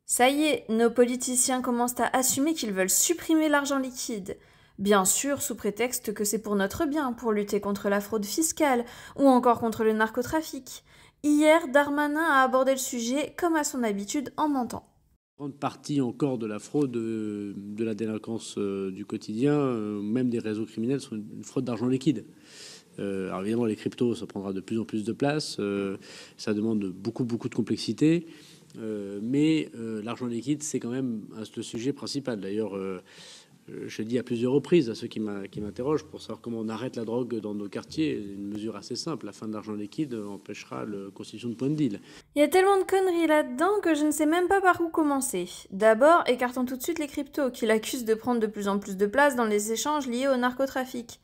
Ça y est, nos politiciens commencent à assumer qu'ils veulent supprimer l'argent liquide. Bien sûr, sous prétexte que c'est pour notre bien, pour lutter contre la fraude fiscale ou encore contre le narcotrafic. Hier, Darmanin a abordé le sujet comme à son habitude en mentant. Grande partie encore de la fraude, de la délinquance du quotidien, même des réseaux criminels, sont une fraude d'argent liquide. Alors évidemment, les cryptos, ça prendra de plus en plus de place. Ça demande beaucoup de complexité. Mais l'argent liquide, c'est quand même le sujet principal. D'ailleurs, je dis à plusieurs reprises à ceux qui m'interrogent pour savoir comment on arrête la drogue dans nos quartiers, une mesure assez simple. La fin de l'argent liquide empêchera la constitution de points de deal. Il y a tellement de conneries là-dedans que je ne sais même pas par où commencer. D'abord, écartons tout de suite les cryptos, qui l'accusent de prendre de plus en plus de place dans les échanges liés au narcotrafic.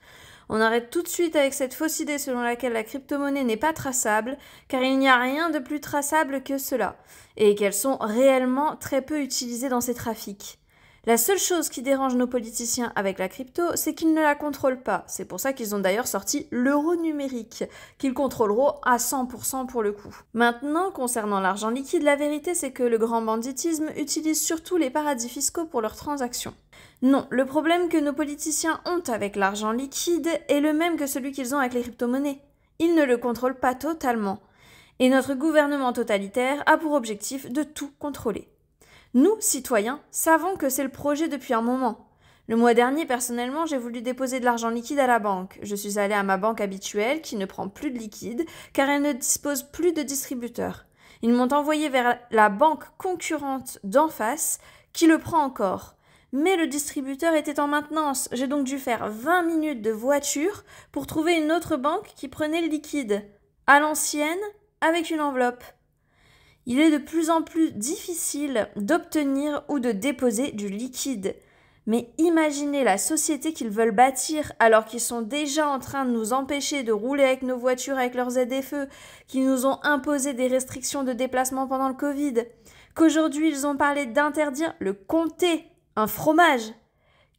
On arrête tout de suite avec cette fausse idée selon laquelle la crypto-monnaie n'est pas traçable, car il n'y a rien de plus traçable que cela, et qu'elles sont réellement très peu utilisées dans ces trafics. La seule chose qui dérange nos politiciens avec la crypto, c'est qu'ils ne la contrôlent pas. C'est pour ça qu'ils ont d'ailleurs sorti l'euro numérique, qu'ils contrôleront à 100% pour le coup. Maintenant, concernant l'argent liquide, la vérité c'est que le grand banditisme utilise surtout les paradis fiscaux pour leurs transactions. Non, le problème que nos politiciens ont avec l'argent liquide est le même que celui qu'ils ont avec les crypto-monnaies. Ils ne le contrôlent pas totalement. Et notre gouvernement totalitaire a pour objectif de tout contrôler. Nous, citoyens, savons que c'est le projet depuis un moment. Le mois dernier, personnellement, j'ai voulu déposer de l'argent liquide à la banque. Je suis allée à ma banque habituelle qui ne prend plus de liquide car elle ne dispose plus de distributeur. Ils m'ont envoyé vers la banque concurrente d'en face qui le prend encore. Mais le distributeur était en maintenance. J'ai donc dû faire 20 minutes de voiture pour trouver une autre banque qui prenait le liquide. À l'ancienne, avec une enveloppe. Il est de plus en plus difficile d'obtenir ou de déposer du liquide. Mais imaginez la société qu'ils veulent bâtir alors qu'ils sont déjà en train de nous empêcher de rouler avec nos voitures avec leurs ZFE, qu'ils nous ont imposé des restrictions de déplacement pendant le Covid, qu'aujourd'hui ils ont parlé d'interdire le comté, un fromage.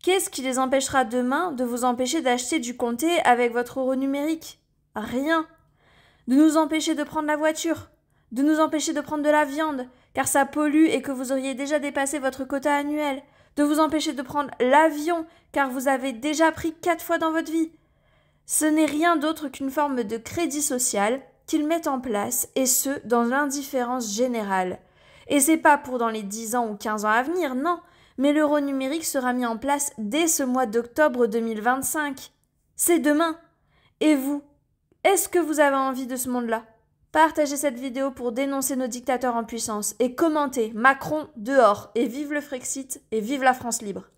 Qu'est-ce qui les empêchera demain de vous empêcher d'acheter du comté avec votre euro numérique? Rien. De nous empêcher de prendre la voiture, de nous empêcher de prendre de la viande, car ça pollue et que vous auriez déjà dépassé votre quota annuel, de vous empêcher de prendre l'avion, car vous avez déjà pris 4 fois dans votre vie. Ce n'est rien d'autre qu'une forme de crédit social qu'ils mettent en place, et ce, dans l'indifférence générale. Et c'est pas pour dans les 10 ans ou 15 ans à venir, non, mais l'euro numérique sera mis en place dès ce mois d'octobre 2025. C'est demain. Et vous, est-ce que vous avez envie de ce monde-là? Partagez cette vidéo pour dénoncer nos dictateurs en puissance et commentez Macron dehors et vive le Frexit et vive la France libre.